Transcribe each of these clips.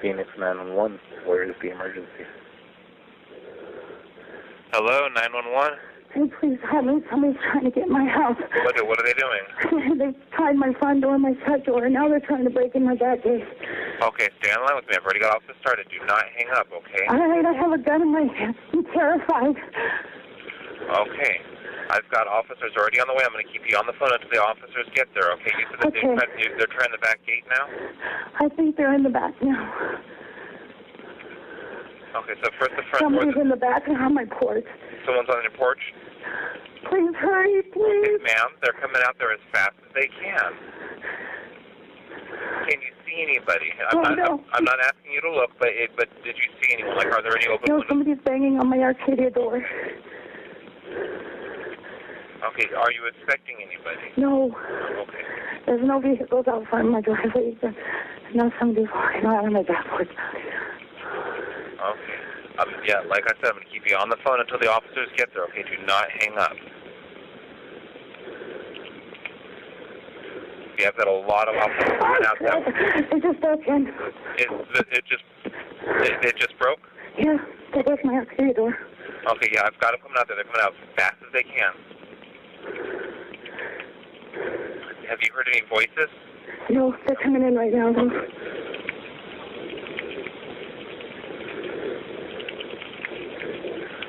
Phoenix 911. Where is the emergency? Hello, 911? Hey, please help me. Somebody's trying to get in my house. What are they doing? They tried my front door and my side door, and now they're trying to break in my back gate. Okay, stay on the line with me. I've already got officer started. Do not hang up, okay? All right, I have a gun in my hand. I'm terrified. Okay. I've got officers already on the way. I'm going to keep you on the phone until the officers get there, okay? You said that they're trying the back gate now? I think they're in the back now. Okay, so first the front door. Somebody's in the back on my porch. Someone's on your porch? Please hurry, please. Ma'am, they're coming out there as fast as they can. Can you see anybody? I'm not asking you to look, but did you see anyone? Like, are there any open windows? Somebody's banging on my Arcadia door. Okay, are you expecting anybody? No. Okay. There's no vehicles out front of my driveway. Now somebody's walking out on my back porch. Okay. Yeah, like I said, I'm going to keep you on the phone until the officers get there, okay? Do not hang up. Yeah, I've got a lot of officers coming out there. It just broke in. It just broke? Yeah, they broke my Arcadia door. Okay, yeah, I've got them coming out there. They're coming out as fast as they can. Have you heard any voices? No, they're coming in right now.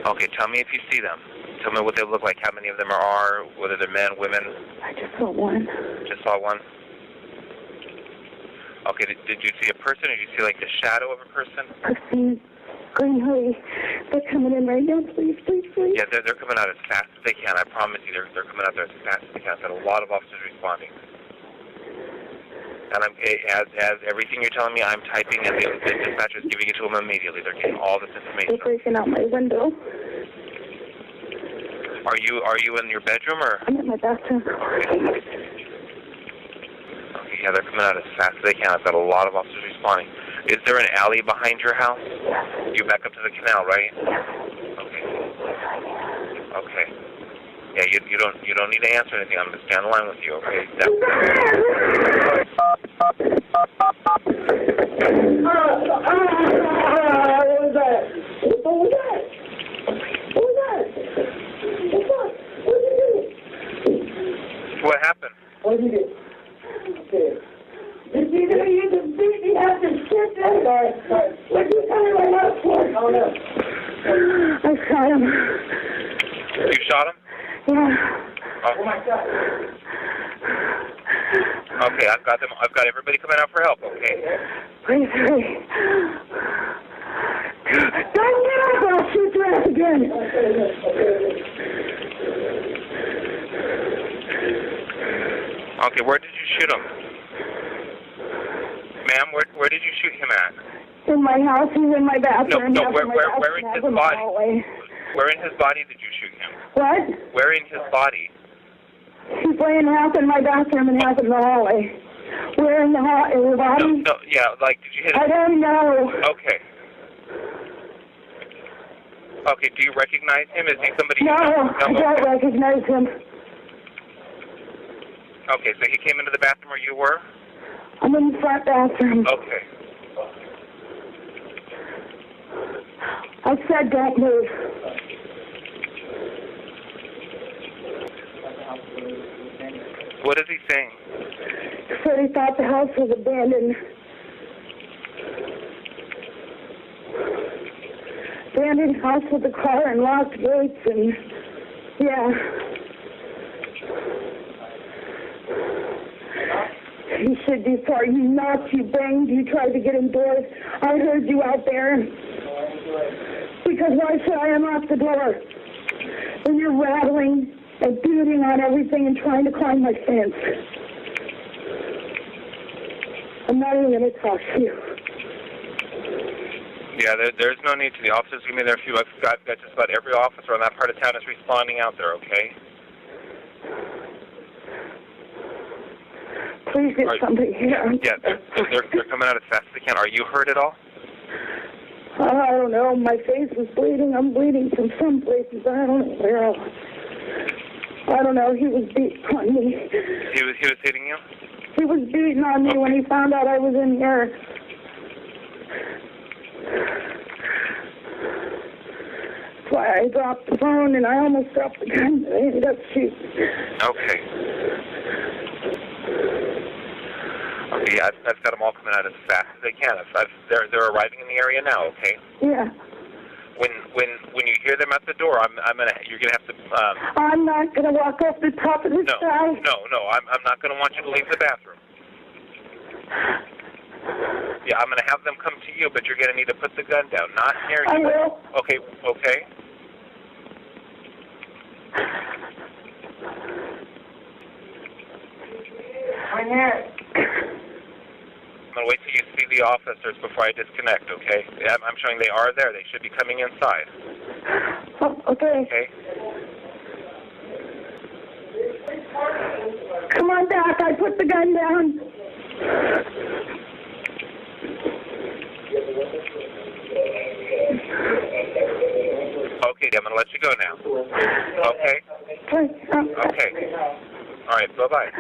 Okay, tell me if you see them. Tell me what they look like, how many of them are, whether they're men, women. I just saw one. Just saw one? Okay, did you see a person, or did you see, like, the shadow of a person? Person, green hoodie. They're coming in right now, please, please, please. Yeah, they're coming out as fast as they can. I promise you, they're coming out there as fast as they can. I've got a lot of officers responding. And as everything you're telling me, I'm typing, and the dispatcher's giving it to them immediately. They're getting all this information. They're breaking out my window. Are you in your bedroom, or? I'm in my bathroom. Okay, yeah, they're coming out as fast as they can. I've got a lot of officers responding. Is there an alley behind your house? Yes. You back up to the canal, right? Yes. Okay. Okay. Yeah, you don't need to answer anything. I'm going to stay on the line with you, okay? What was that? What was that? What was that? What's up? What did you do? What happened? What did you do? Did you know you just beat me up and shit there? Sorry. What did you tell me right now for? Oh, no. I shot him. You shot him? Yeah. Oh my God. Okay, I've got everybody coming out for help, okay? Please hurry. Don't get up or I'll shoot your ass again. Okay, where did you shoot him? Ma'am, where did you shoot him at? In my house, he's in my bathroom. No, where in his body? Where in his body did you shoot him? What? Where in his body? He's laying half in my bathroom and half in the hallway. Where in the body? No, yeah, like, did you hit him? I don't know. Okay. Okay, do you recognize him? Is he somebody No, I don't recognize him. Okay, so he came into the bathroom where you were? I'm in the front bathroom. Okay. I said don't move. What is he saying? He said he thought the house was abandoned. Abandoned house with a car and locked gates and, yeah. He said before you knocked, you banged, you tried to get indoors. I heard you out there. Because why should I unlock the door? When you're rattling and beating on everything and trying to climb my fence. I'm not even going to talk to you. Yeah, there's no need to. The officers give me their few. I've got just about every officer on that part of town is responding out there, okay? Please get somebody here. Yeah, they're coming out as fast as they can. Are you hurt at all? I don't know. My face is bleeding. I'm bleeding from some places. I don't know where else. I don't know. He was beating on me. He was hitting you? He was beating on me when he found out I was in here. why I dropped the phone, and I almost dropped the gun, but I ended up shooting. Okay. Okay, yeah, I've got them all coming out as fast as they can. They're arriving in the area now. Okay. Yeah. When you hear them at the door, you're gonna have to. I'm not gonna walk off the top of the sky. No. I'm not gonna want you to leave the bathroom. Yeah, I'm gonna have them come to you, but you're gonna need to put the gun down, not near you. I will. Okay. I'm gonna wait till you see the officers before I disconnect, okay? I'm showing they are there. They should be coming inside. Oh, okay. Okay? Come on back. I put the gun down. Okay, I'm gonna let you go now. Okay? Okay. All right, bye-bye.